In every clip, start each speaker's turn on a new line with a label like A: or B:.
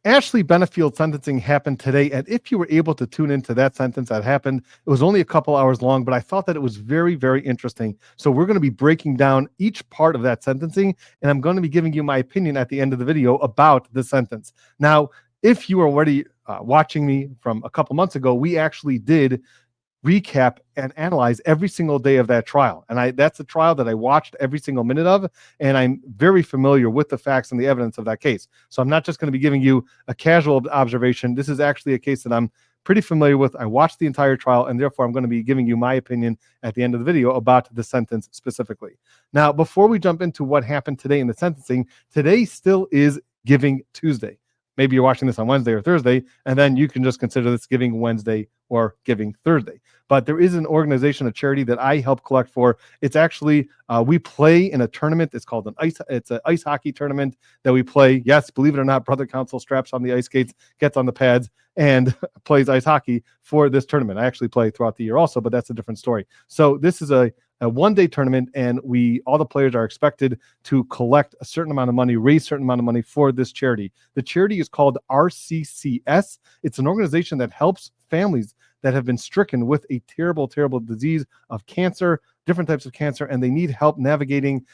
A: Ashley Benefield sentencing happened today, and if you were able to tune into that sentence that happened, it was only a couple hours long, but I thought that it was very, very interesting. So we're going to be breaking down each part of that sentencing, and I'm going to be giving you my opinion at the end of the video about the sentence. Now, if you are already watching me from a couple months ago, we actually did recap and analyze every single day of that trial. And that's a trial that I watched every single minute of, and I'm very familiar with the facts and the evidence of that case. So I'm not just going to be giving you a casual observation. This is actually a case that I'm pretty familiar with. I watched the entire trial, and therefore I'm going to be giving you my opinion at the end of the video about the sentence specifically. Now, before we jump into what happened today in the sentencing, today still is Giving Tuesday. Maybe you're watching this on Wednesday or Thursday, and then you can just consider this Giving Wednesday or Giving Thursday. But there is an organization, a charity that I help collect for. It's actually, we play in a tournament. It's called it's an ice hockey tournament that we play. Yes, believe it or not, Brother Counsel straps on the ice skates, gets on the pads, and plays ice hockey for this tournament. I actually play throughout the year also, but that's a different story. So this is a one-day tournament, and all the players are expected to collect a certain amount of money, raise a certain amount of money for this charity. The charity is called RCCS. It's an organization that helps families that have been stricken with a terrible, terrible disease of cancer, different types of cancer, and they need help navigating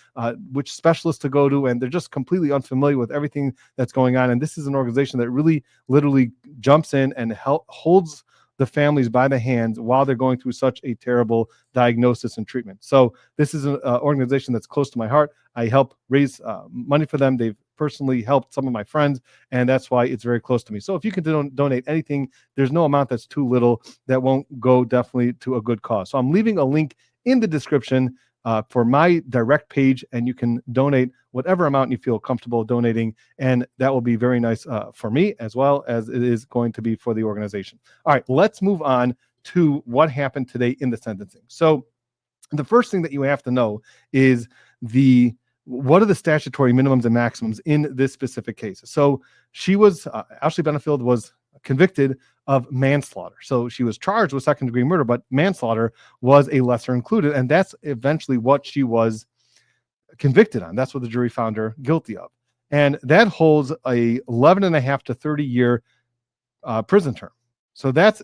A: which specialist to go to, and they're just completely unfamiliar with everything that's going on. And this is an organization that really literally jumps in and holds the families by the hands while they're going through such a terrible diagnosis and treatment. So this is an organization that's close to my heart. I help raise money for them. They've personally helped some of my friends, and that's why it's very close to me. So if you can donate anything, there's no amount that's too little that won't go definitely to a good cause. So I'm leaving a link in the description for my direct page, and you can donate whatever amount you feel comfortable donating, and that will be very nice for me as well as it is going to be for the organization. All right, let's move on to what happened today in the sentencing. So the first thing that you have to know is what are the statutory minimums and maximums in this specific case. So Ashley Benefield was convicted of manslaughter. So she was charged with second-degree murder, but manslaughter was a lesser included, and that's eventually what she was convicted on. That's what the jury found her guilty of. And that holds a 11.5 to 30-year prison term. So that's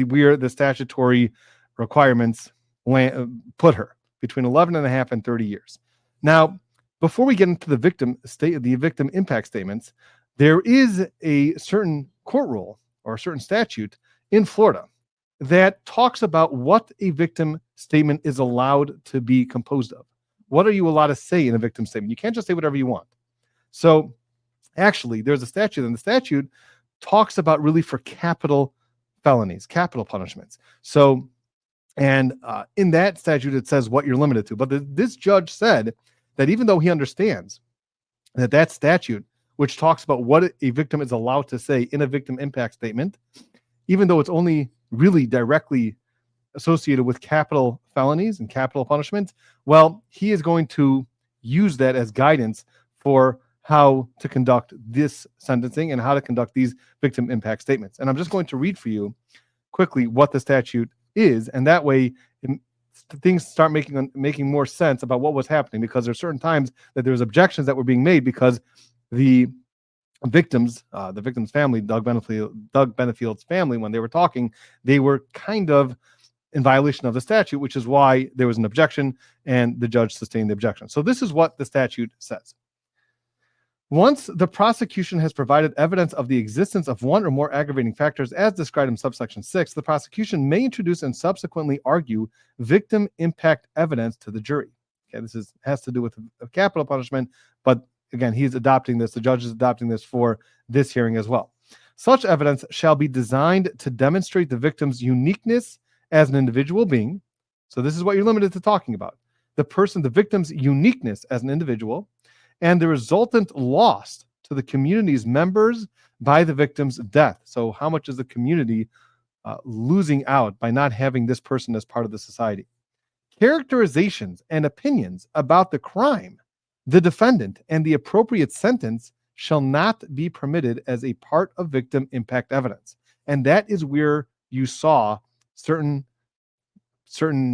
A: where the statutory requirements put her, between 11.5 and 30 years. Now, before we get into the victim impact statements, there is a certain court rule or a certain statute in Florida that talks about what a victim statement is allowed to be composed of. What are you allowed to say in a victim statement? You can't just say whatever you want. So actually, there's a statute, and the statute talks about really for capital felonies, capital punishments. So, and in that statute, it says what you're limited to. But this judge said that even though he understands that statute, which talks about what a victim is allowed to say in a victim impact statement, even though it's only really directly associated with capital felonies and capital punishment, well, he is going to use that as guidance for how to conduct this sentencing and how to conduct these victim impact statements. And I'm just going to read for you quickly what the statute is, and that way things start making more sense about what was happening, because there's certain times that there's objections that were being made because the victim's family, Doug Benefield's family, when they were talking, they were kind of in violation of the statute, which is why there was an objection and the judge sustained the objection. So this is what the statute says. Once the prosecution has provided evidence of the existence of one or more aggravating factors as described in subsection 6, the prosecution may introduce and subsequently argue victim impact evidence to the jury. Okay, this has to do with a capital punishment, but again, the judge is adopting this for this hearing as well. Such evidence shall be designed to demonstrate the victim's uniqueness as an individual being. So this is what you're limited to talking about. The victim's uniqueness as an individual, and the resultant loss to the community's members by the victim's death. So how much is the community losing out by not having this person as part of the society? Characterizations and opinions about the crime, the defendant, and the appropriate sentence shall not be permitted as a part of victim impact evidence. And that is where you saw certain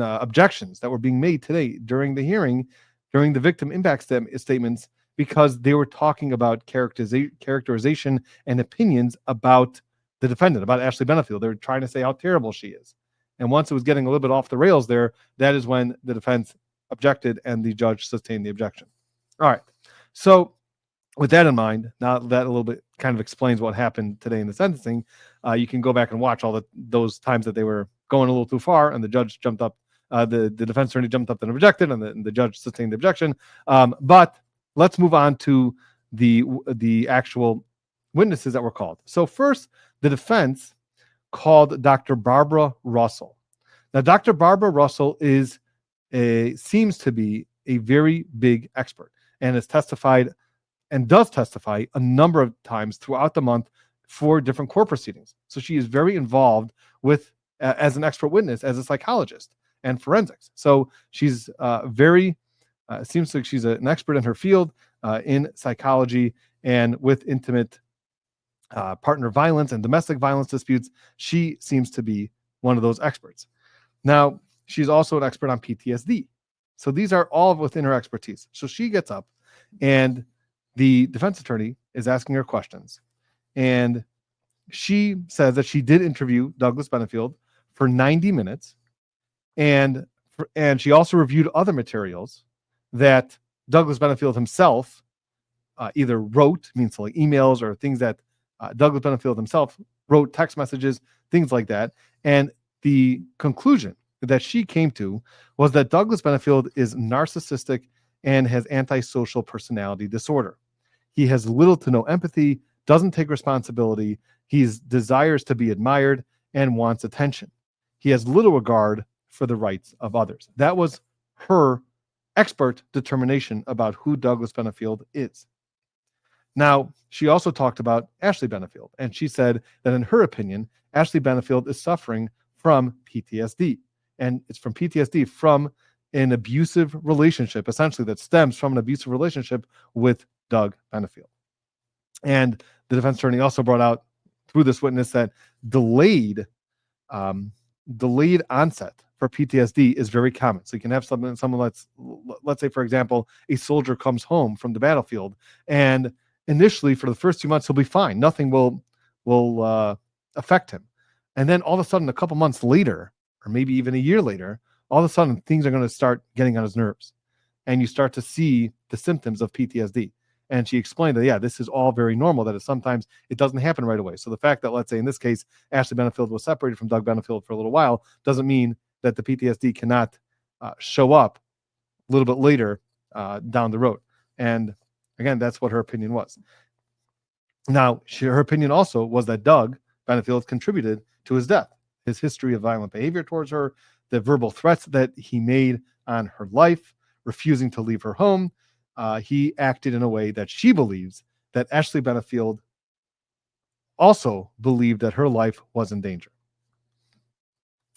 A: objections that were being made today during the hearing, during the victim impact statements, because they were talking about characterization and opinions about the defendant, about Ashley Benefield. They were trying to say how terrible she is. And once it was getting a little bit off the rails there, that is when the defense objected and the judge sustained the objection. All right. So with that in mind, now that a little bit kind of explains what happened today in the sentencing, you can go back and watch all those times that they were going a little too far and the judge jumped up, the defense attorney jumped up and objected, and the judge sustained the objection. But let's move on to the actual witnesses that were called. So first, the defense called Dr. Barbara Russell. Now, Dr. Barbara Russell seems to be a very big expert and has testified and does testify a number of times throughout the month for different court proceedings. So she is very involved with, as an expert witness, as a psychologist and forensics. So she's seems like she's an expert in her field, in psychology, and with intimate partner violence and domestic violence disputes. She seems to be one of those experts. Now, she's also an expert on PTSD. So these are all within her expertise. So she gets up and the defense attorney is asking her questions. And she says that she did interview Douglas Benefield for 90 minutes. And she also reviewed other materials that Douglas Benefield himself either wrote, means like emails or things that Douglas Benefield himself wrote, text messages, things like that. And the conclusion that she came to was that Douglas Benefield is narcissistic and has antisocial personality disorder. He has little to no empathy, doesn't take responsibility. He desires to be admired and wants attention. He has little regard for the rights of others. That was her expert determination about who Douglas Benefield is. Now, she also talked about Ashley Benefield, and she said that in her opinion, Ashley Benefield is suffering from PTSD. And it's from PTSD from an abusive relationship, essentially, that stems from an abusive relationship with Doug Benefield. And the defense attorney also brought out through this witness that delayed onset for PTSD is very someone So you can have someone let's say, for example, a soldier comes home from the battlefield, and initially for the first 2 months he'll be fine. Nothing will affect him. And then all of a sudden, a couple months later, or maybe even a year later, all of a sudden things are going to start getting on his nerves, and you start to see the symptoms of PTSD. And she explained that, yeah, this is all very normal, that sometimes it doesn't happen right away. So the fact that, let's say in this case, Ashley Benefield was separated from Doug Benefield for a little while doesn't mean that the PTSD cannot show up a little bit later down the road. And again, that's what her opinion was. Now, her opinion also was that Doug Benefield contributed to his death. His history of violent behavior towards her, the verbal threats that he made on her life, refusing to leave her home. He acted in a way that she believes that Ashley Benefield also believed that her life was in danger.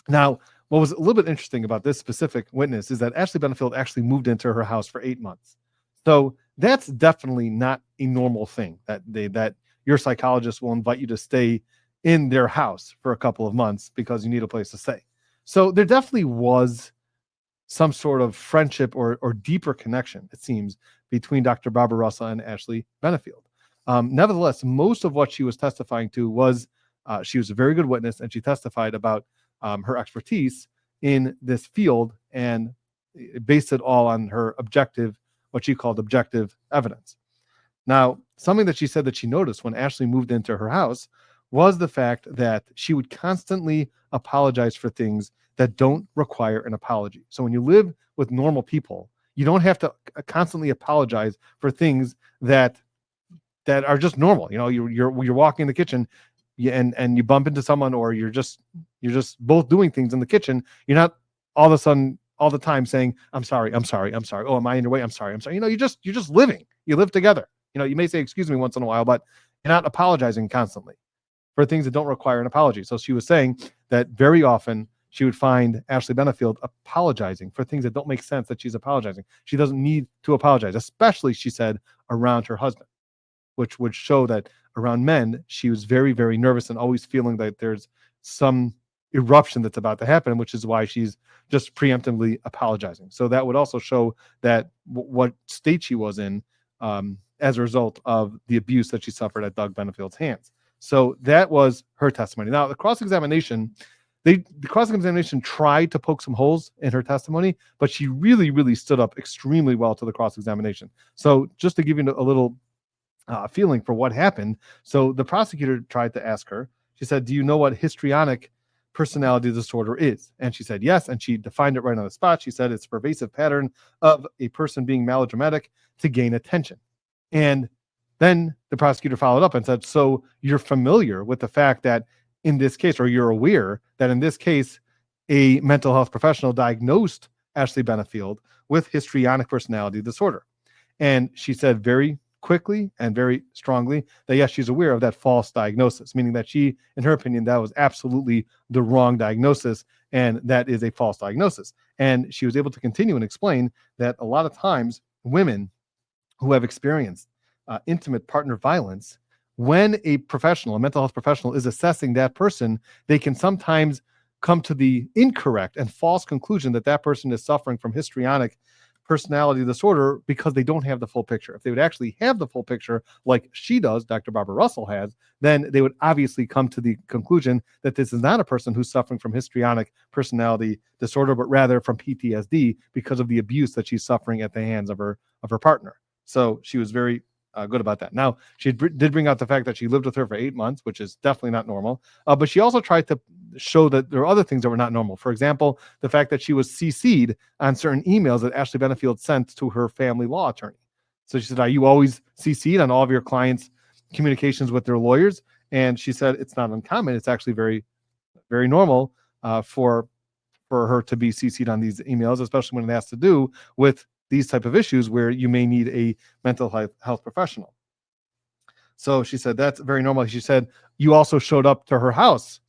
A: Now, what was a little bit interesting about this specific witness is that Ashley Benefield actually moved into her house for 8 months. So that's definitely not a normal thing, that your psychologist will invite you to stay in their house for a couple of months because you need a place to stay. So there definitely was some sort of friendship or deeper connection, it seems, between Dr. Barbara Russell and Ashley Benefield. Nevertheless, most of what she was testifying to was, she was a very good witness, and she testified about her expertise in this field and based it all on her objective, what she called objective evidence. Now, something that she said that she noticed when Ashley moved into her house was the fact that she would constantly apologize for things that don't require an apology. So when you live with normal people, you don't have to constantly apologize for things that are just normal. You know, you're walking in the kitchen and you bump into someone, or you're just both doing things in the kitchen. You're not all of a sudden all the time saying, I'm sorry. Oh, am I in your way? I'm sorry. You know, you're just living. You live together. You know, you may say excuse me once in a while, but you're not apologizing constantly for things that don't require an apology. So she was saying that very often she would find Ashley Benefield apologizing for things that don't make sense that she's apologizing. She doesn't need to apologize, especially, she said, around her husband, which would show that around men, she was very, very nervous and always feeling that there's some eruption that's about to happen, which is why she's just preemptively apologizing. So that would also show that what state she was in as a result of the abuse that she suffered at Doug Benefield's hands. So that was her testimony. Now, the cross-examination tried to poke some holes in her testimony, but she really, really stood up extremely well to the cross-examination. So just to give you a little feeling for what happened, so the prosecutor tried to ask her, she said, do you know what histrionic personality disorder is? And she said yes, and she defined it right on the spot. She said it's a pervasive pattern of a person being melodramatic to gain attention. And then the prosecutor followed up and said, so you're familiar with the fact that in this case, or you're aware that in this case, a mental health professional diagnosed Ashley Benefield with histrionic personality disorder. And she said very quickly and very strongly that yes, she's aware of that false diagnosis, meaning that she, in her opinion, that was absolutely the wrong diagnosis, and that is a false diagnosis. And she was able to continue and explain that a lot of times women who have experienced intimate partner violence, when a professional, a mental health professional, is assessing that person, they can sometimes come to the incorrect and false conclusion that that person is suffering from histrionic personality disorder because they don't have the full picture. If they would actually have the full picture, like she does, Dr. Barbara Russell has, then they would obviously come to the conclusion that this is not a person who's suffering from histrionic personality disorder, but rather from PTSD because of the abuse that she's suffering at the hands of her partner. So she was very good about that. Now, she did bring out the fact that she lived with her for 8 months, which is definitely not normal. But she also tried to show that there are other things that were not normal. For example, the fact that she was CC'd on certain emails that Ashley Benefield sent to her family law attorney. So she said, are you always CC'd on all of your clients' communications with their lawyers? And she said, it's not uncommon. It's actually very, very normal for her to be CC'd on these emails, especially when it has to do with these type of issues where you may need a mental health professional. So she said, that's very normal. She said, you also showed up to her house,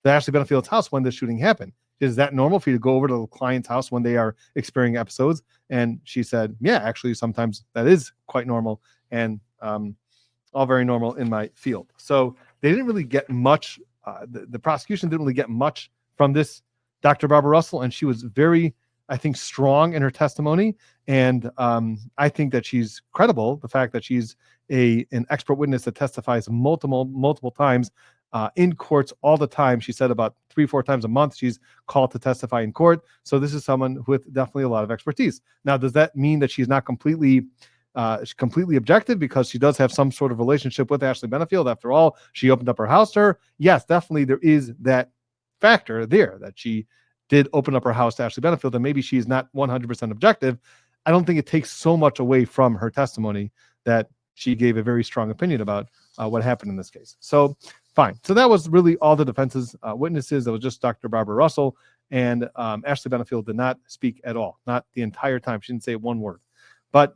A: the Ashley Benefield's house, when the shooting happened. Is that normal for you to go over to the client's house when they are experiencing episodes? And she said, yeah, actually, sometimes that is quite normal and all very normal in my field. So they didn't really get much. The prosecution didn't really get much from this Dr. Barbara Russell, and she was very, I think, strong in her testimony. And I think that she's credible. The fact that she's an expert witness that testifies multiple times in courts all the time. She said about 3-4 times a month she's called to testify in court. So this is someone with definitely a lot of expertise. Now, does that mean that she's not completely objective because she does have some sort of relationship with Ashley Benefield? After all, she opened up her house to her. Yes, definitely there is that factor there that she did open up her house to Ashley Benefield, and maybe she's not 100% objective. I don't think it takes so much away from her testimony that she gave a very strong opinion about what happened in this case. So fine. So that was really all the defense's witnesses. It was just Dr. Barbara Russell, and Ashley Benefield did not speak at all, not the entire time. She didn't say one word. But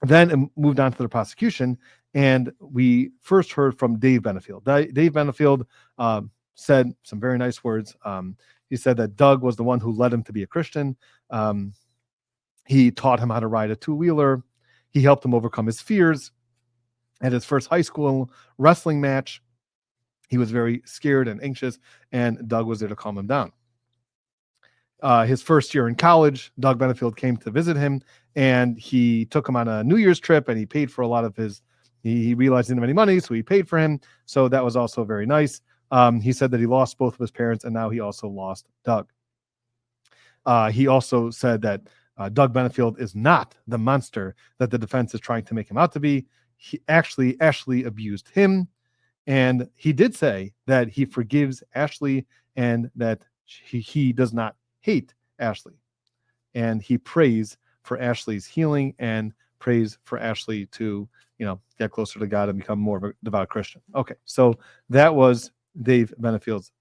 A: then it moved on to the prosecution, and we first heard from Dave Benefield. Dave Benefield said some very nice words. He said that Doug was the one who led him to be a Christian. He taught him how to ride a two-wheeler. He helped him overcome his fears. At his first high school wrestling match, he was very scared and anxious, and Doug was there to calm him down. His first year in college, Doug Benefield came to visit him, and he took him on a New Year's trip, and he paid for a lot of his, he realized he didn't have any money, so he paid for him. So that was also very nice. He said that he lost both of his parents, and now he also lost Doug. He also said that Doug Benefield is not the monster that the defense is trying to make him out to be. He actually abused him. And he did say that he forgives Ashley and that he does not hate Ashley. And he prays for Ashley's healing and prays for Ashley to, get closer to God and become more of a devout Christian. Okay, so that was Dave Benefield's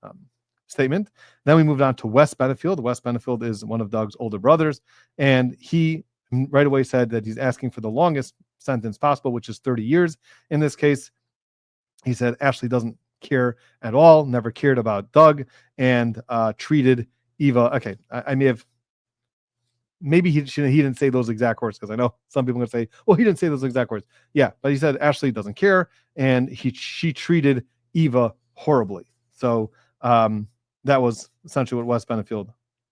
A: statement. Then we moved on to Wes Benefield. Wes Benefield is one of Doug's older brothers, and he right away said that he's asking for the longest sentence possible, which is 30 years. In this case, he said Ashley doesn't care at all, never cared about Doug, and treated Eva. Okay, I may have, maybe he didn't say those exact words, because I know some people are going to say, well, he didn't say those exact words. Yeah, but he said Ashley doesn't care, and she treated Eva horribly. So that was essentially what Wes Benefield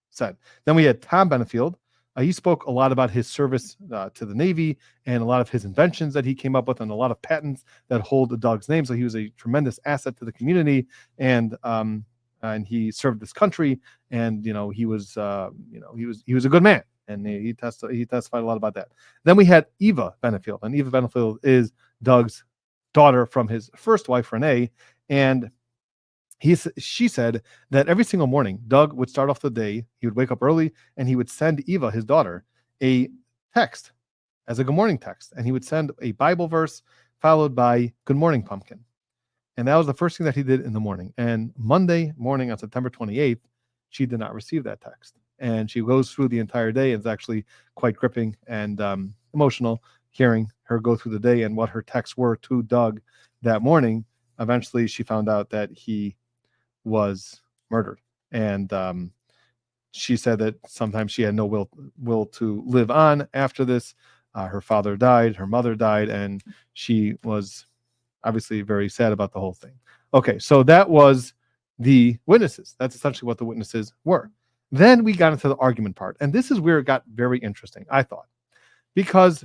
A: said. Then we had Tom Benefield. He spoke a lot about his service to the Navy and a lot of his inventions that he came up with and a lot of patents that hold Doug's name. So he was a tremendous asset to the community, and he served this country, and he was he was a good man, and he testified a lot about that. Then we had Eva Benefield, and Eva Benefield is Doug's daughter from his first wife, Renee, and she said that every single morning, Doug would start off the day, he would wake up early, and he would send Eva, his daughter, a text as a good morning text. And he would send a Bible verse followed by good morning, pumpkin. And that was the first thing that he did in the morning. And Monday morning on September 28th, she did not receive that text. And she goes through the entire day. It's actually quite gripping and emotional hearing her go through the day and what her texts were to Doug that morning. Eventually, she found out that he was murdered, and she said that sometimes she had no will to live on after this. Her father died, her mother died, and she was obviously very sad about the whole thing. Okay, so that was the witnesses. That's essentially what the witnesses were. Then we got into the argument part, and this is where it got very interesting, I thought, because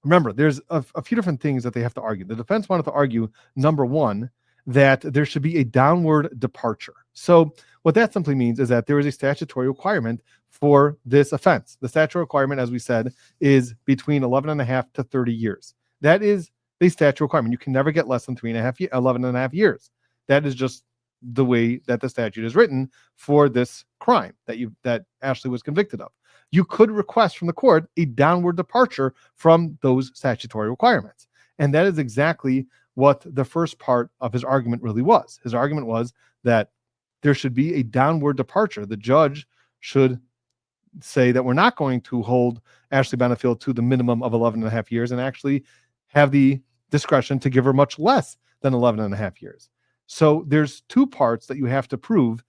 A: remember, there's a few different things that they have to argue. The defense wanted to argue, number one, that there should be a downward departure. So what that simply means is that there is a statutory requirement for this offense. The statutory requirement, as we said, is between 11 and a half to 30 years. That is the statute requirement. You can never get less than 11 and a half years. That is just the way that the statute is written for this crime that Ashley was convicted of. You could request from the court a downward departure from those statutory requirements. And that is exactly what the first part of his argument really was. His argument was that there should be a downward departure. The judge should say that we're not going to hold Ashley Benefield to the minimum of 11 and a half years and actually have the discretion to give her much less than 11 and a half years. So there's two parts that you have to prove,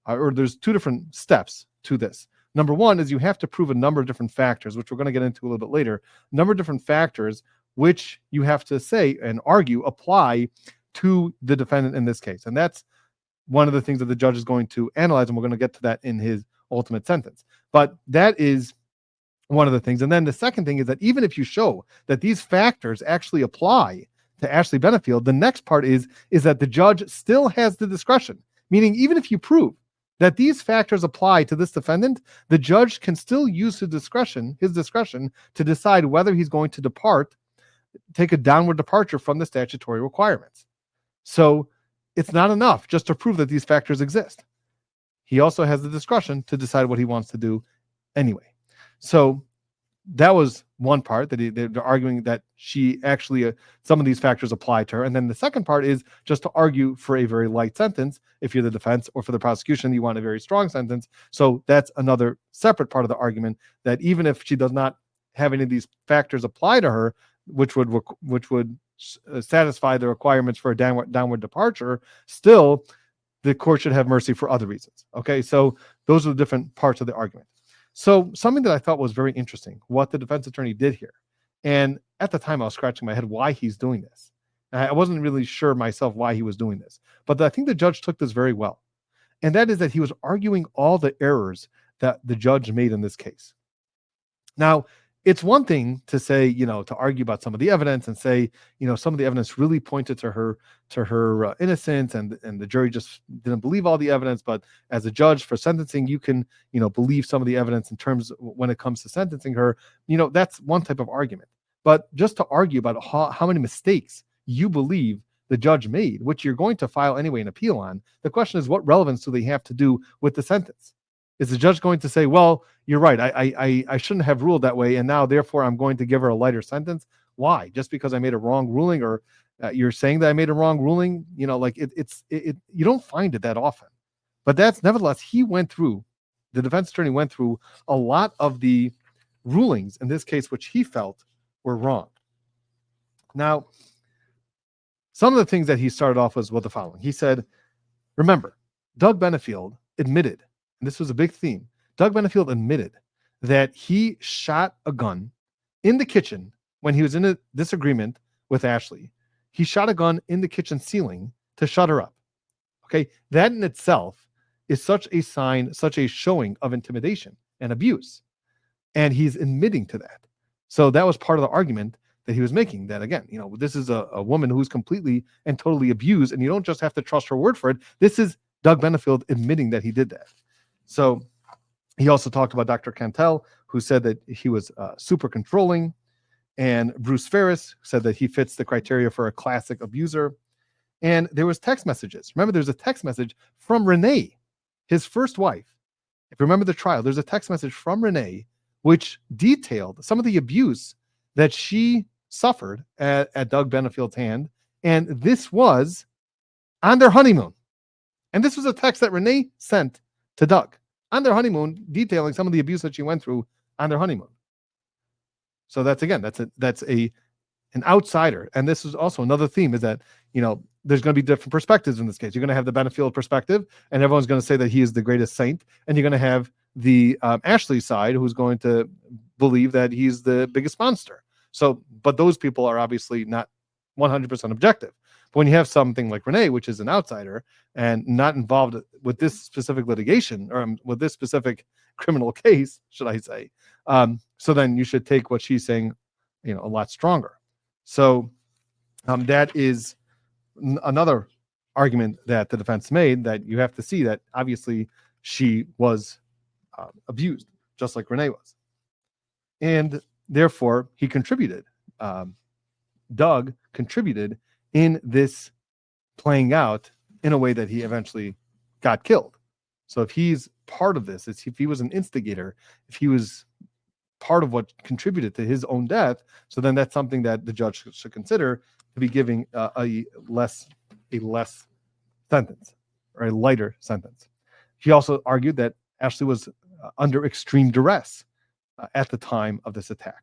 A: or there's two different steps to this. Number one is you have to prove a number of different factors, which we're going to get into a little bit later, a number of different factors which you have to say and argue apply to the defendant in this case. And that's one of the things that the judge is going to analyze, and we're going to get to that in his ultimate sentence. But that is one of the things. And then the second thing is that even if you show that these factors actually apply to Ashley Benefield, the next part is that the judge still has the discretion, meaning even if you prove that these factors apply to this defendant, the judge can still use his discretion to decide whether he's going to take a downward departure from the statutory requirements. So it's not enough just to prove that these factors exist. He also has the discretion to decide what he wants to do anyway. So that was one part that they're arguing that she actually, some of these factors apply to her. And then the second part is just to argue for a very light sentence. If you're the defense, or for the prosecution, you want a very strong sentence. So that's another separate part of the argument, that even if she does not have any of these factors apply to her, which would satisfy the requirements for a downward departure, still the court should have mercy for other reasons. Okay, so those are the different parts of the argument. So something that I thought was very interesting, what the defense attorney did here. And at the time I was scratching my head why he's doing this. And I wasn't really sure myself why he was doing this. But I think the judge took this very well. And that is that he was arguing all the errors that the judge made in this case. Now, it's one thing to say, to argue about some of the evidence and say, some of the evidence really pointed to her innocence, and the jury just didn't believe all the evidence. But as a judge for sentencing, you can, believe some of the evidence in terms of when it comes to sentencing her. That's one type of argument. But just to argue about how many mistakes you believe the judge made, which you're going to file anyway an appeal on, the question is, what relevance do they have to do with the sentence? Is the judge going to say, well, you're right, I shouldn't have ruled that way, and now therefore I'm going to give her a lighter sentence? Why? Just because I made a wrong ruling, or you're saying that I made a wrong ruling? You don't find it that often. But that's nevertheless, the defense attorney went through a lot of the rulings in this case which he felt were wrong. Now, some of the things that he started off with the following. He said, remember, Doug Benefield admitted, and this was a big theme, Doug Benefield admitted that he shot a gun in the kitchen when he was in a disagreement with Ashley. He shot a gun in the kitchen ceiling to shut her up. Okay, that in itself is such a sign, such a showing of intimidation and abuse. And he's admitting to that. So that was part of the argument that he was making, that again, this is a woman who's completely and totally abused, and you don't just have to trust her word for it. This is Doug Benefield admitting that he did that. So he also talked about Dr. Counsel, who said that he was super controlling, and Bruce Ferris said that he fits the criteria for a classic abuser. And there was text messages. Remember, there's a text message from Renee, his first wife. If you remember the trial, there's a text message from Renee which detailed some of the abuse that she suffered at Doug Benefield's hand. And this was on their honeymoon. And this was a text that Renee sent to Doug on their honeymoon, detailing some of the abuse that she went through on their honeymoon. So that's an outsider. And this is also another theme, is that, there's going to be different perspectives in this case. You're going to have the Benefield perspective, and everyone's going to say that he is the greatest saint. And you're going to have the Ashley side, who's going to believe that he's the biggest monster. So, but those people are obviously not 100% objective. But when you have something like Renee, which is an outsider and not involved with this specific litigation, or with this specific criminal case, should I say, so then you should take what she's saying, a lot stronger. So that is another argument that the defense made, that you have to see that obviously she was abused, just like Renee was. And therefore, he contributed. Doug contributed in this playing out in a way that he eventually got killed. So if he's part of this, if he was an instigator, if he was part of what contributed to his own death, so then that's something that the judge should consider to be giving a less sentence, or a lighter sentence. He also argued that Ashley was under extreme duress at the time of this attack,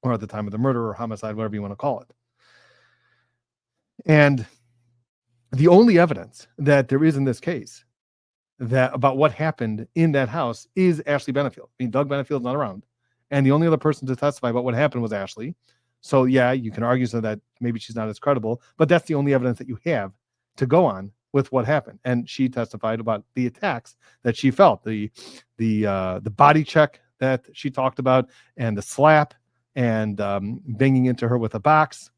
A: or at the time of the murder or homicide, whatever you want to call it. And the only evidence that there is in this case that about what happened in that house is Ashley Benefield. I mean, Doug Benefield's not around, and the only other person to testify about what happened was Ashley. So yeah, you can argue so that maybe she's not as credible, but that's the only evidence that you have to go on with what happened. And she testified about the attacks that she felt, the body check that she talked about, and the slap, and banging into her with a box.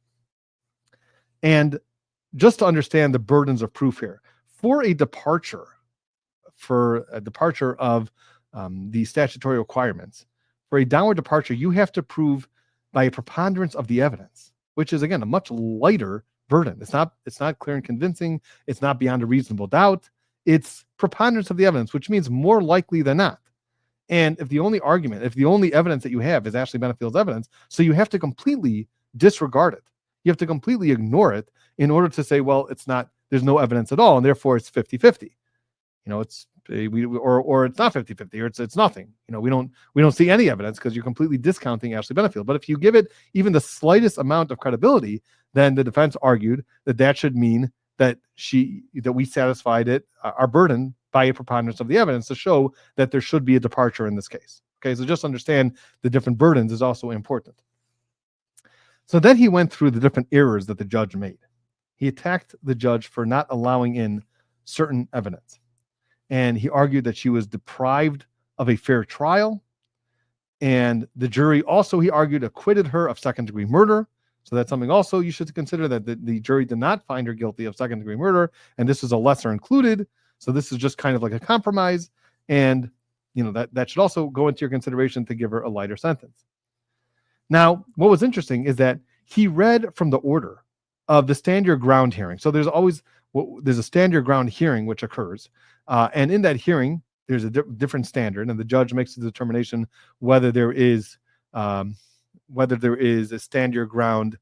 A: And just to understand the burdens of proof here, for a departure of the statutory requirements, for a downward departure, you have to prove by a preponderance of the evidence, which is, again, a much lighter burden. It's not clear and convincing. It's not beyond a reasonable doubt. It's preponderance of the evidence, which means more likely than not. And if the only evidence that you have is Ashley Benefield's evidence, so you have to completely disregard it. You have to completely ignore it in order to say, well, there's no evidence at all, and therefore it's 50-50. Or it's not 50-50, or it's nothing. We don't see any evidence because you're completely discounting Ashley Benefield. But if you give it even the slightest amount of credibility, then the defense argued that should mean that we satisfied our burden by a preponderance of the evidence to show that there should be a departure in this case. Okay, so just understand the different burdens is also important. So then he went through the different errors that the judge made. He attacked the judge for not allowing in certain evidence. And he argued that she was deprived of a fair trial. And the jury also, he argued, acquitted her of second-degree murder. So that's something also you should consider, that the jury did not find her guilty of second-degree murder, and this is a lesser included. So this is just kind of like a compromise. And, that should also go into your consideration to give her a lighter sentence. Now, what was interesting is that he read from the order of the stand your ground hearing. So there's a stand your ground hearing which occurs. And in that hearing, there's a different standard, and the judge makes a determination whether there is a stand your ground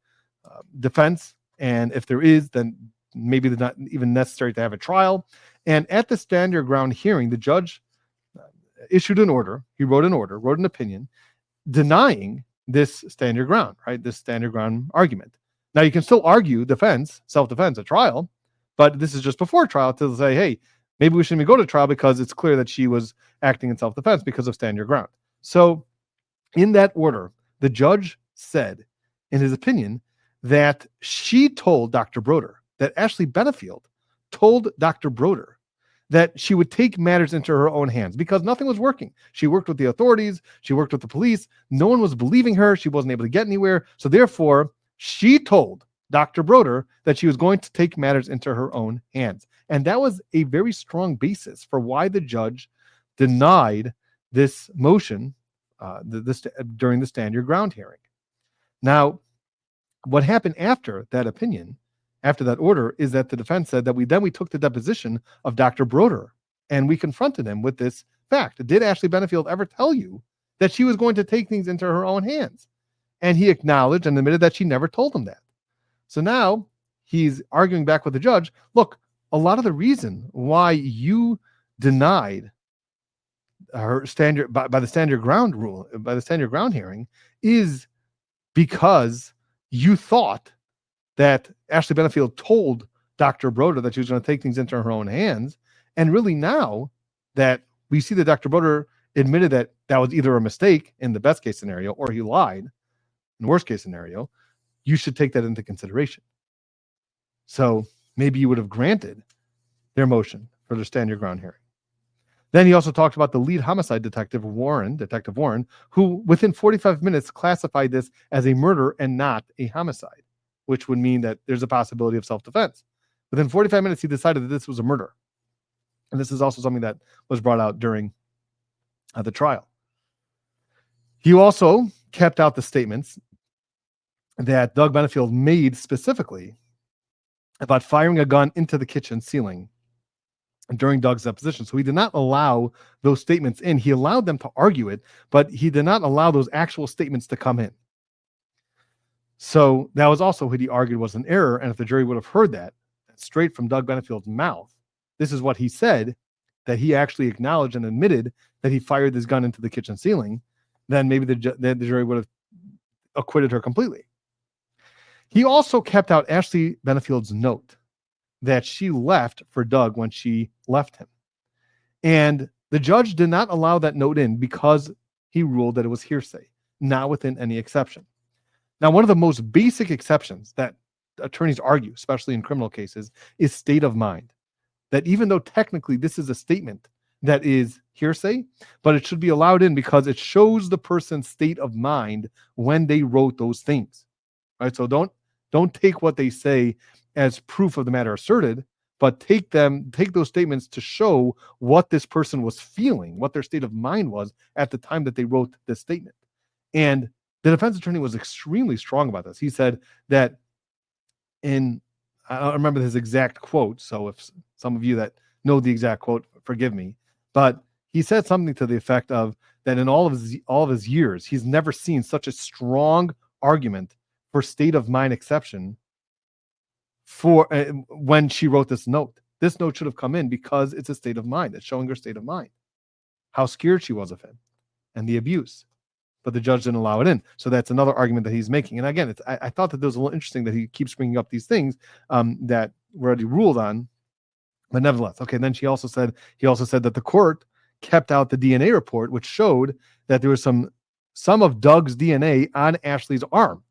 A: defense. And if there is, then maybe it's not even necessary to have a trial. And at the stand your ground hearing, the judge issued an order. He wrote an opinion denying this stand your ground, right? This stand your ground argument. Now you can still argue self-defense at trial, but this is just before trial to say, hey, maybe we shouldn't even go to trial because it's clear that she was acting in self-defense because of stand your ground. So in that order, the judge said in his opinion that she told Dr. Broder, that Ashley Benefield told Dr. Broder that she would take matters into her own hands because nothing was working. She worked with the authorities. She worked with the police. No one was believing her. She wasn't able to get anywhere. So therefore, she told Dr. Broder that she was going to take matters into her own hands. And that was a very strong basis for why the judge denied this motion during the stand your ground hearing. Now, what happened after that opinion, after that order, is that the defense said that we took the deposition of Dr. Broder and we confronted him with this fact. Did Ashley Benefield ever tell you that she was going to take things into her own hands? And he acknowledged and admitted that she never told him that. So now he's arguing back with the judge, look, a lot of the reason why you denied her by the stand your ground rule, by the stand your ground hearing, is because you thought that Ashley Benefield told Dr. Broder that she was going to take things into her own hands. And really now that we see that Dr. Broder admitted that that was either a mistake in the best case scenario or he lied in the worst case scenario, you should take that into consideration. So maybe you would have granted their motion for their stand your ground hearing. Then he also talked about the lead homicide Detective Warren, who within 45 minutes classified this as a murder and not a homicide, which would mean that there's a possibility of self-defense. Within 45 minutes, he decided that this was a murder. And this is also something that was brought out during the trial. He also kept out the statements that Doug Benefield made specifically about firing a gun into the kitchen ceiling during Doug's deposition. So he did not allow those statements in. He allowed them to argue it, but he did not allow those actual statements to come in. So that was also what he argued was an error. And if the jury would have heard that straight from Doug Benefield's mouth, this is what he said, that he actually acknowledged and admitted that he fired this gun into the kitchen ceiling, then maybe the jury would have acquitted her completely. He also kept out Ashley Benefield's note that she left for Doug when she left him. And the judge did not allow that note in because he ruled that it was hearsay, not within any exception. Now, one of the most basic exceptions that attorneys argue, especially in criminal cases, is state of mind. That even though technically this is a statement that is hearsay, but it should be allowed in because it shows the person's state of mind when they wrote those things. Right? So don't take what they say as proof of the matter asserted, but take those statements to show what this person was feeling, what their state of mind was at the time that they wrote this statement. And the defense attorney was extremely strong about this. He said that I don't remember his exact quote, so if some of you that know the exact quote, forgive me, but he said something to the effect of that in all of his years, he's never seen such a strong argument for state of mind exception for when she wrote this note. This note should have come in because it's a state of mind. It's showing her state of mind, how scared she was of him and the abuse. But the judge didn't allow it in. So that's another argument that he's making. And again, I thought that it was a little interesting that he keeps bringing up these things that were already ruled on. But nevertheless, okay, then he also said that the court kept out the DNA report, which showed that there was some of Doug's DNA on Ashley's arm,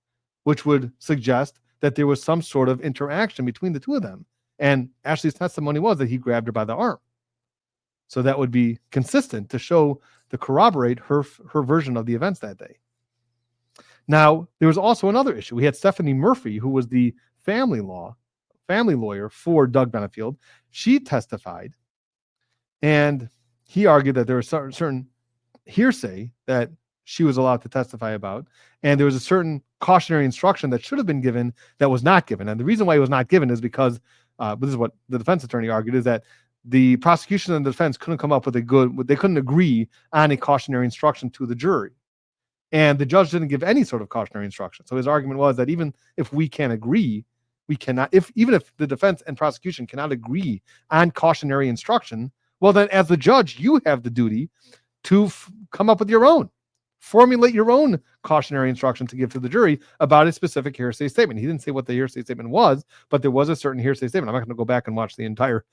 A: which would suggest that there was some sort of interaction between the two of them. And Ashley's testimony was that he grabbed her by the arm. So that would be consistent to corroborate her version of the events that day. Now, there was also another issue. We had Stephanie Murphy, who was the family lawyer for Doug Benefield. She testified, and he argued that there was certain hearsay that she was allowed to testify about, and there was a certain cautionary instruction that should have been given that was not given. And the reason why it was not given is because, this is what the defense attorney argued, is that the prosecution and the defense couldn't come up with they couldn't agree on a cautionary instruction to the jury. And the judge didn't give any sort of cautionary instruction. So his argument was that even if we can't agree, we cannot, even if the defense and prosecution cannot agree on cautionary instruction, well, then as the judge, you have the duty to come up with your own. Formulate your own cautionary instruction to give to the jury about a specific hearsay statement. He didn't say what the hearsay statement was, but there was a certain hearsay statement. I'm not going to go back and watch the entire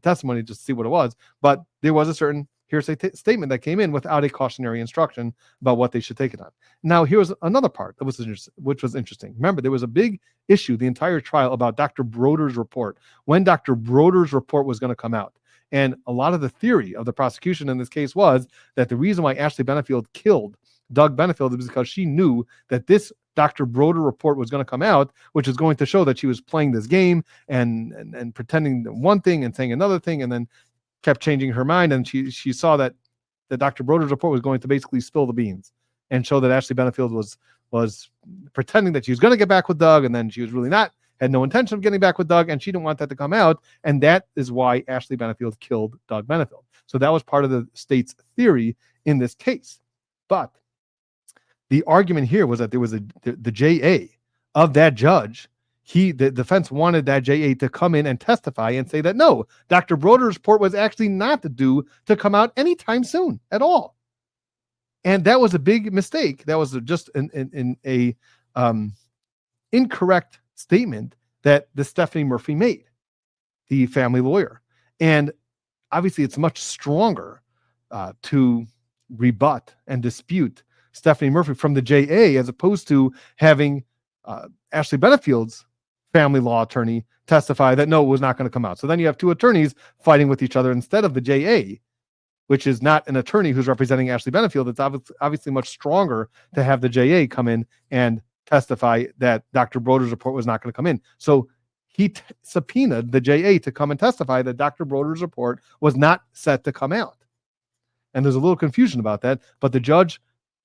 A: testimony just to see what it was, but there was a certain hearsay statement that came in without a cautionary instruction about what they should take it on. Now, here was another part which was interesting. Remember, there was a big issue the entire trial about Dr. Broder's report, when Dr. Broder's report was going to come out. And a lot of the theory of the prosecution in this case was that the reason why Ashley Benefield killed Doug Benefield is because she knew that this Dr. Broder report was going to come out, which is going to show that she was playing this game and pretending one thing and saying another thing, and then kept changing her mind. And she saw that the Dr. Broder's report was going to basically spill the beans and show that Ashley Benefield was pretending that she was going to get back with Doug, and then she was really not, had no intention of getting back with Doug, and she didn't want that to come out. And that is why Ashley Benefield killed Doug Benefield. So that was part of the state's theory in this case. But the argument here was that there was the JA of that judge. The defense wanted that JA to come in and testify and say that no, Dr. Broder's report was actually not due to come out anytime soon at all. And that was a big mistake. That was just an incorrect statement that the Stephanie Murphy made, the family lawyer. And obviously it's much stronger to rebut and dispute Stephanie Murphy from the JA as opposed to having Ashley Benefield's family law attorney testify that no, it was not going to come out. So then you have two attorneys fighting with each other instead of the JA, which is not an attorney who's representing Ashley Benefield. It's obviously much stronger to have the JA come in and testify that Dr. Broder's report was not going to come in. So he subpoenaed the JA to come and testify that Dr. Broder's report was not set to come out. And there's a little confusion about that, but the judge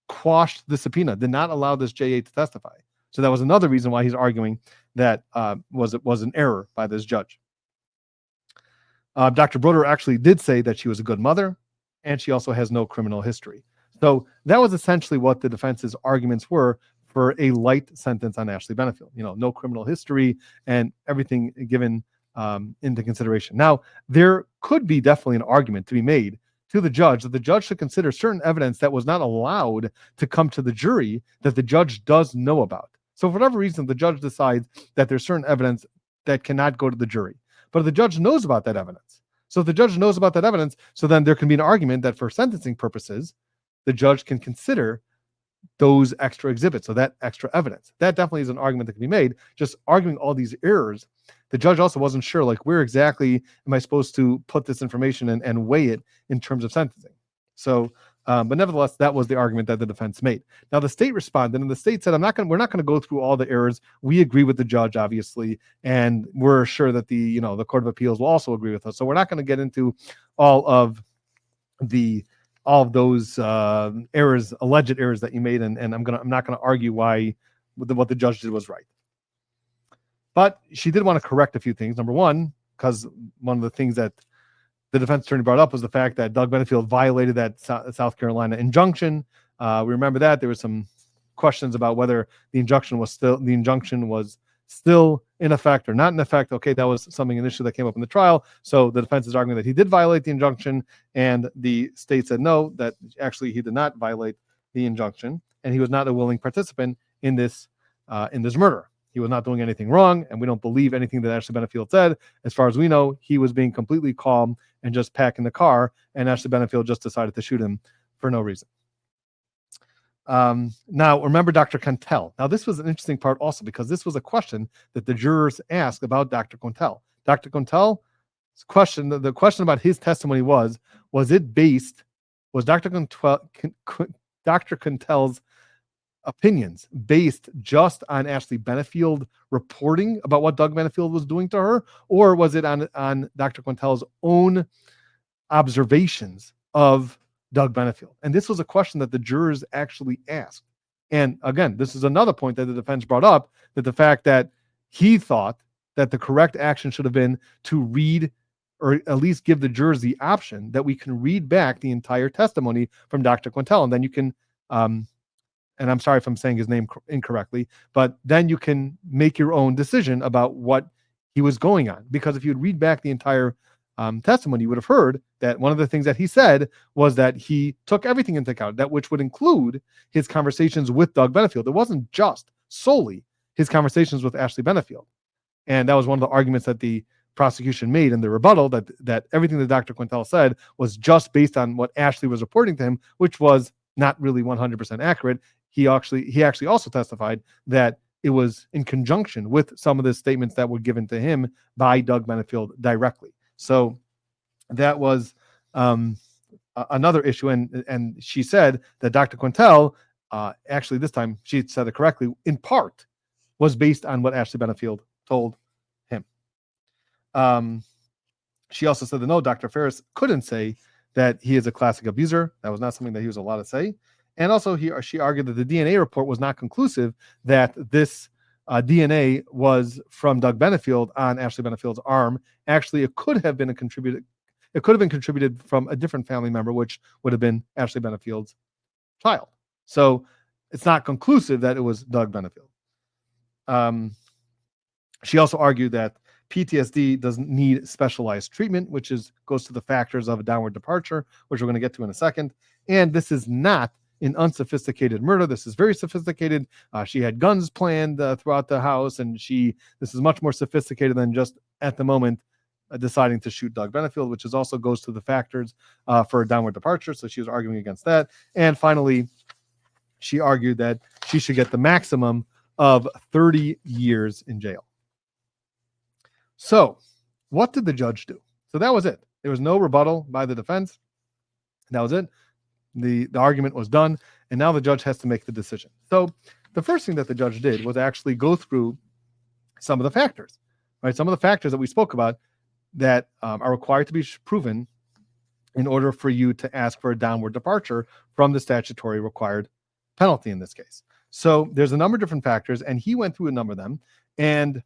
A: quashed the subpoena, did not allow this JA to testify. So that was another reason why he's arguing that was an error by this judge. Dr. Broder actually did say that she was a good mother, and she also has no criminal history. So that was essentially what the defense's arguments were for a light sentence on Ashley Benefield. No criminal history and everything given into consideration. Now, there could be definitely an argument to be made to the judge that the judge should consider certain evidence that was not allowed to come to the jury that the judge does know about. So for whatever reason, the judge decides that there's certain evidence that cannot go to the jury. But the judge knows about that evidence. So if the judge knows about that evidence, so then there can be an argument that for sentencing purposes, the judge can consider those extra exhibits, so that extra evidence. That definitely is an argument that can be made. Just arguing all these errors, the judge also wasn't sure, like, where exactly am I supposed to put this information and weigh it in terms of sentencing. So, but nevertheless, that was the argument that the defense made. Now, the state responded, and the state said, we're not going to go through all the errors. We agree with the judge, obviously, and we're sure that the Court of Appeals will also agree with us. So we're not going to get into all of those errors, alleged errors that you made, and I'm not going to argue why what the judge did was right. But she did want to correct a few things. Number one, because one of the things that the defense attorney brought up was the fact that Doug Benefield violated that South Carolina injunction. We remember that there was some questions about whether the injunction was still in effect or not in effect. Okay, that was an issue that came up in the trial. So the defense is arguing that he did violate the injunction, and the state said no, that actually he did not violate the injunction, and he was not a willing participant in this murder. He was not doing anything wrong, and we don't believe anything that Ashley Benefield said. As far as we know, he was being completely calm and just packing the car, and Ashley Benefield just decided to shoot him for no reason. Now, remember Dr. Counsel. Now, this was an interesting part also because this was a question that the jurors asked about Dr. Counsel. Dr. Counsel's question, the question about his testimony was Dr. Counsel's opinions based just on Ashley Benefield reporting about what Doug Benefield was doing to her, or was it on Dr. Counsel's own observations of Doug Benefield? And this was a question that the jurors actually asked. And again, this is another point that the defense brought up, that the fact that he thought that the correct action should have been to read, or at least give the jurors the option that we can read back the entire testimony from Dr. Counsel, and then you can and I'm sorry if I'm saying his name incorrectly, but then you can make your own decision about what he was going on. Because if you'd read back the entire testimony, you would have heard that one of the things that he said was that he took everything into account, that which would include his conversations with Doug Benefield. It wasn't just solely his conversations with Ashley Benefield. And that was one of the arguments that the prosecution made in the rebuttal, that everything that Dr. Counsel said was just based on what Ashley was reporting to him, which was not really 100% accurate. He actually also testified that it was in conjunction with some of the statements that were given to him by Doug Benefield directly. So that was another issue. And she said that Dr. Quintel, actually this time she said it correctly, in part was based on what Ashley Benefield told him. She also said that no, Dr. Ferris couldn't say that he is a classic abuser. That was not something that he was allowed to say. And also she argued that the DNA report was not conclusive, that this DNA was from Doug Benefield on Ashley Benefield's arm. Actually, it could have been contributed from a different family member, which would have been Ashley Benefield's child. So it's not conclusive that it was Doug Benefield. She also argued that PTSD doesn't need specialized treatment, which goes to the factors of a downward departure, which we're going to get to in a second. And this is not an unsophisticated murder. This is very sophisticated. She had guns planned throughout the house, and this is much more sophisticated than just at the moment deciding to shoot Doug Benefield, which also goes to the factors for a downward departure. So she was arguing against that. And finally, she argued that she should get the maximum of 30 years in jail. So what did the judge do? So that was it. There was no rebuttal by the defense. That was it. The argument was done, and now the judge has to make the decision. So the first thing that the judge did was actually go through some of the factors, right? Some of the factors that we spoke about that are required to be proven in order for you to ask for a downward departure from the statutory required penalty in this case. So there's a number of different factors, and he went through a number of them, and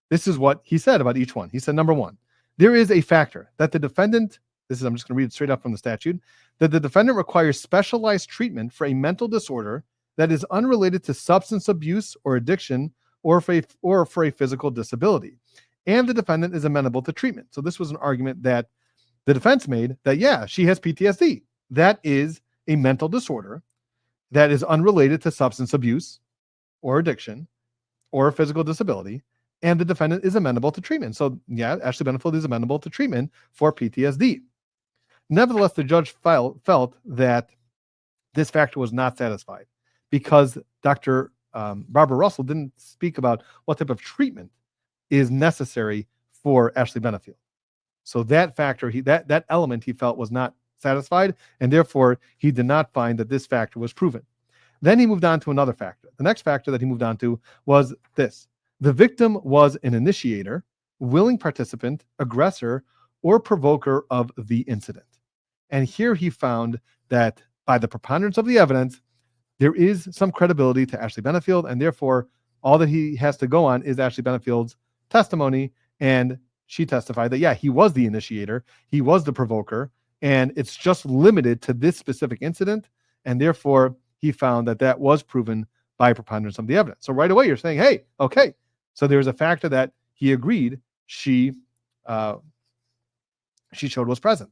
A: this is what he said about each one. He said, number one, there is a factor that the defendant, I'm just going to read it straight up from the statute, that the defendant requires specialized treatment for a mental disorder that is unrelated to substance abuse or addiction or for a physical disability. And the defendant is amenable to treatment. So this was an argument that the defense made that, yeah, she has PTSD. That is a mental disorder that is unrelated to substance abuse or addiction or a physical disability. And the defendant is amenable to treatment. So, yeah, Ashley Benefield is amenable to treatment for PTSD. Nevertheless, the judge felt that this factor was not satisfied because Dr. Barbara Russell didn't speak about what type of treatment is necessary for Ashley Benefield. So that factor, that element he felt was not satisfied, and therefore he did not find that this factor was proven. Then he moved on to another factor. The next factor that he moved on to was this. The victim was an initiator, willing participant, aggressor, or provoker of the incident. And here he found that by the preponderance of the evidence, there is some credibility to Ashley Benefield, and therefore all that he has to go on is Ashley Benefield's testimony, and she testified that, yeah, he was the initiator, he was the provoker, and it's just limited to this specific incident, and therefore he found that that was proven by preponderance of the evidence. So right away you're saying, hey, okay, so there's a factor that he agreed she showed was present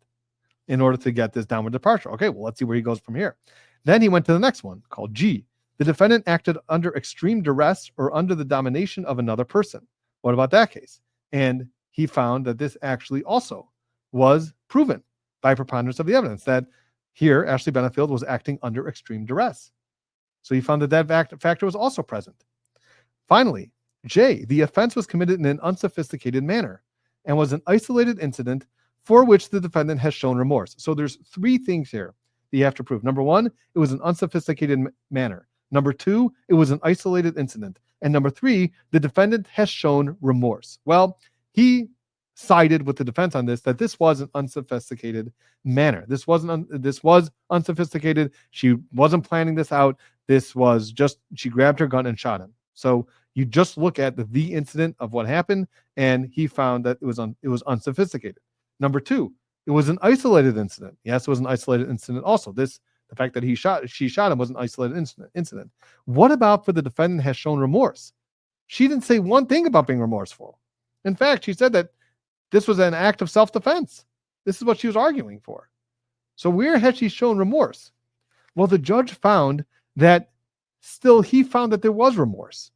A: in order to get this downward departure. Okay, well, let's see where he goes from here. Then he went to the next one called G. The defendant acted under extreme duress or under the domination of another person. What about that case? And he found that this actually also was proven by preponderance of the evidence, that here Ashley Benefield was acting under extreme duress. So he found that that factor was also present. Finally, J, the offense was committed in an unsophisticated manner and was an isolated incident for which the defendant has shown remorse. So there's three things here that you have to prove. Number one, it was an unsophisticated manner. Number two, it was an isolated incident. And number three, the defendant has shown remorse. Well, he sided with the defense on this, that this was an unsophisticated manner. This was unsophisticated. She wasn't planning this out. This was just, she grabbed her gun and shot him. So you just look at the incident of what happened, and he found that it was unsophisticated. Number two, it was an isolated incident. Yes, it was an isolated incident also. The fact that she shot him was an isolated incident. What about for the defendant has shown remorse? She didn't say one thing about being remorseful. In fact, she said that this was an act of self-defense. This is what she was arguing for. So where has she shown remorse? Well, the judge found that he found that there was remorse.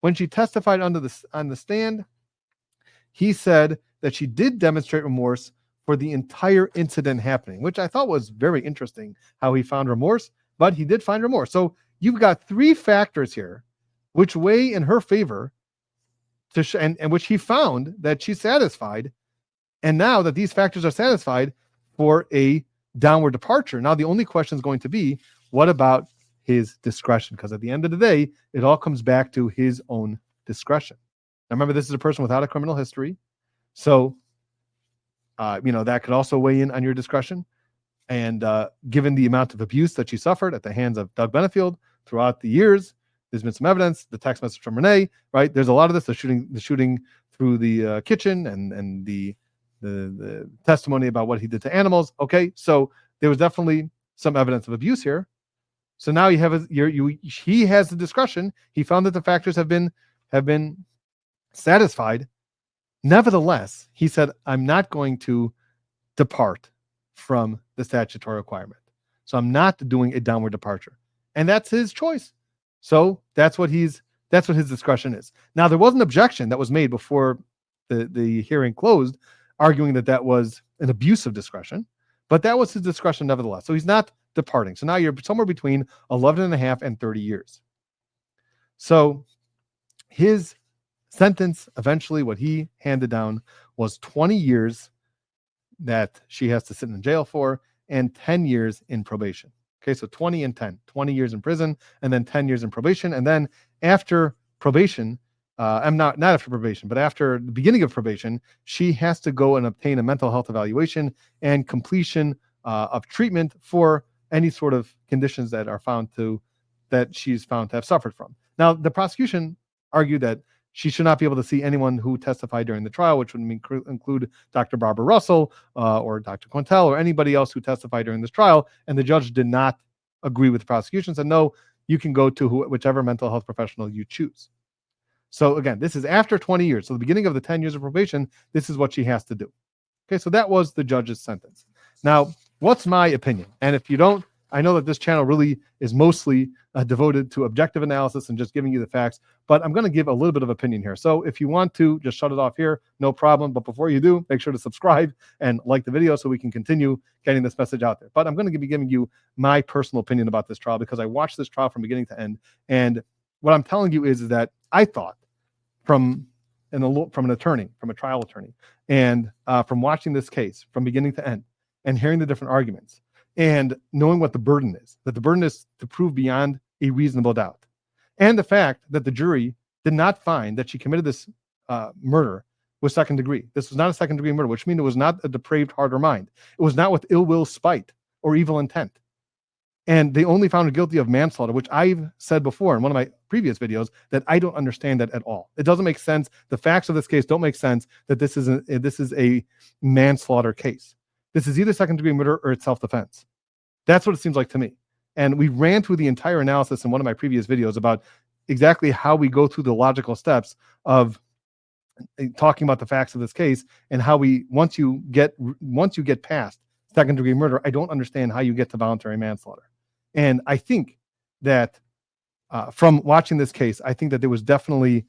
A: When she testified on the stand, he said that she did demonstrate remorse for the entire incident happening, which I thought was very interesting how he found remorse, but he did find remorse. So you've got three factors here which weigh in her favor and which he found that she satisfied And now that these factors are satisfied for a downward departure, now the only question is going to be, what about his discretion? Because at the end of the day, it all comes back to his own discretion. Now, remember, this is a person without a criminal history. So, that could also weigh in on your discretion. And given the amount of abuse that she suffered at the hands of Doug Benefield throughout the years, there's been some evidence, the text message from Renee, right? There's a lot of this, the shooting through the kitchen and the testimony about what he did to animals. Okay, so there was definitely some evidence of abuse here. So now you have he has the discretion. He found that the factors have been satisfied. Nevertheless, he said, I'm not going to depart from the statutory requirement. So I'm not doing a downward departure. And that's his choice. So that's what his discretion is. Now, there was an objection that was made before the hearing closed, arguing that was an abuse of discretion, but that was his discretion nevertheless. So he's not departing. So now you're somewhere between 11 and a half and 30 years. So his sentence, eventually what he handed down, was 20 years that she has to sit in jail for and 10 years in probation. Okay, so 20 and 10, 20 years in prison and then 10 years in probation. And then after probation, I'm not after probation, but after the beginning of probation, she has to go and obtain a mental health evaluation and completion of treatment for any sort of conditions that she's found to have suffered from. Now, the prosecution argued that she should not be able to see anyone who testified during the trial, which would include Dr. Barbara Russell or Dr. Quintel or anybody else who testified during this trial. And the judge did not agree with the prosecution, said, no, you can go to whichever mental health professional you choose. So again, this is after 20 years. So the beginning of the 10 years of probation, this is what she has to do. Okay, so that was the judge's sentence. Now, what's my opinion? And if you don't, I know that this channel really is mostly devoted to objective analysis and just giving you the facts, but I'm going to give a little bit of opinion here. So if you want to just shut it off here, no problem. But before you do, make sure to subscribe and like the video so we can continue getting this message out there. But I'm going to be giving you my personal opinion about this trial because I watched this trial from beginning to end. And what I'm telling you is that I thought from an attorney, from a trial attorney, and from watching this case from beginning to end and hearing the different arguments, and knowing what the burden is, that the burden is to prove beyond a reasonable doubt. And the fact that the jury did not find that she committed this murder with second degree. This was not a second degree murder, which means it was not a depraved heart or mind. It was not with ill will, spite, or evil intent. And they only found her guilty of manslaughter, which I've said before in one of my previous videos that I don't understand that at all. It doesn't make sense. The facts of this case don't make sense that this is a manslaughter case. This is either second degree murder or it's self-defense. That's what it seems like to me. And we ran through the entire analysis in one of my previous videos about exactly how we go through the logical steps of talking about the facts of this case and how once you get past second degree murder, I don't understand how you get to voluntary manslaughter. And I think that from watching this case, I think that there was definitely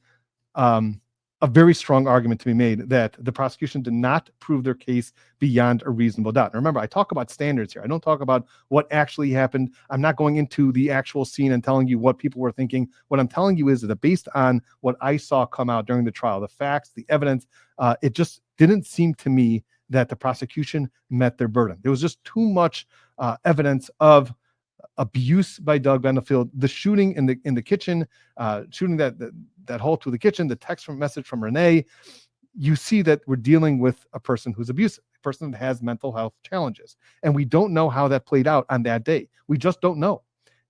A: a very strong argument to be made that the prosecution did not prove their case beyond a reasonable doubt. Now, remember, I talk about standards here. I don't talk about what actually happened. I'm not going into the actual scene and telling you what people were thinking. What I'm telling you is that based on what I saw come out during the trial, the facts, the evidence, it just didn't seem to me that the prosecution met their burden. There was just too much evidence of abuse by Doug Benefield, the shooting in the kitchen, shooting that hole through the kitchen, the text message from Renee. You see that we're dealing with a person who's abusive, a person that has mental health challenges. And we don't know how that played out on that day. We just don't know.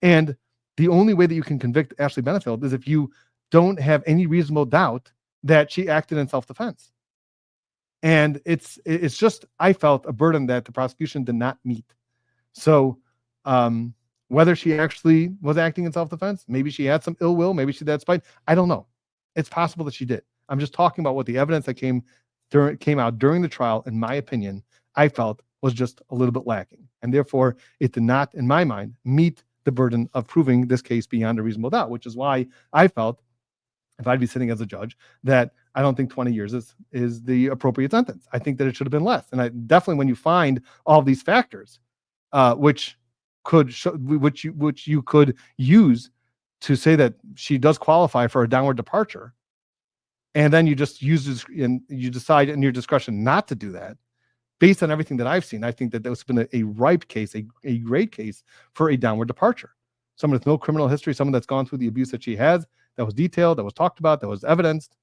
A: And the only way that you can convict Ashley Benefield is if you don't have any reasonable doubt that she acted in self-defense. And it's just, I felt, a burden that the prosecution did not meet. So whether she actually was acting in self-defense, maybe she had some ill will, maybe she had spite, I don't know. It's possible that she did. I'm just talking about what the evidence that came out during the trial, in my opinion, I felt was just a little bit lacking. And therefore, it did not, in my mind, meet the burden of proving this case beyond a reasonable doubt, which is why I felt, if I'd be sitting as a judge, that I don't think 20 years is the appropriate sentence. I think that it should have been less. And I definitely, when you find all these factors, which you could use to say that she does qualify for a downward departure, and then you just and you decide in your discretion not to do that, based on everything that I've seen, I think that that's been a ripe case, a great case for a downward departure. Someone with no criminal history, someone that's gone through the abuse that she has, that was detailed, that was talked about, that was evidenced.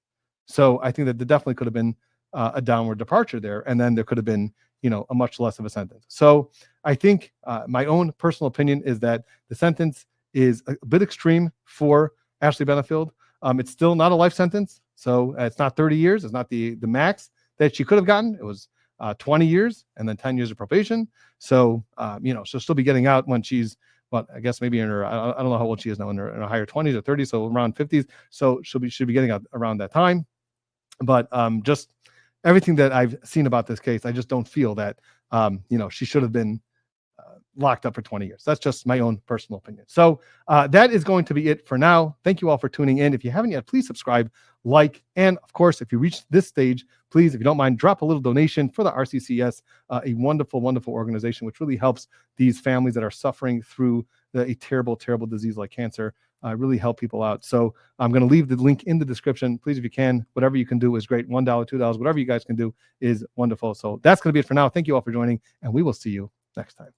A: So I think that there definitely could have been a downward departure there, and then there could have been, a much less of a sentence. So I think my own personal opinion is that the sentence is a bit extreme for Ashley Benefield. It's still not a life sentence, so it's not 30 years. It's not the max that she could have gotten. It was 20 years and then 10 years of probation. So, she'll still be getting out when she's, I guess maybe in her, I don't know how old she is now, in her higher 20s or 30s, so around 50s. So she'll be getting out around that time. But just everything that I've seen about this case, I just don't feel that, she should have been locked up for 20 years. That's just my own personal opinion. So that is going to be it for now. Thank you all for tuning in. If you haven't yet, please subscribe, like, and of course, if you reach this stage, please, if you don't mind, drop a little donation for the RCCS, a wonderful, wonderful organization, which really helps these families that are suffering through a terrible, terrible disease like cancer, really help people out. So I'm going to leave the link in the description. Please, if you can, whatever you can do is great. $1, $2, whatever you guys can do is wonderful. So that's going to be it for now. Thank you all for joining, and we will see you next time.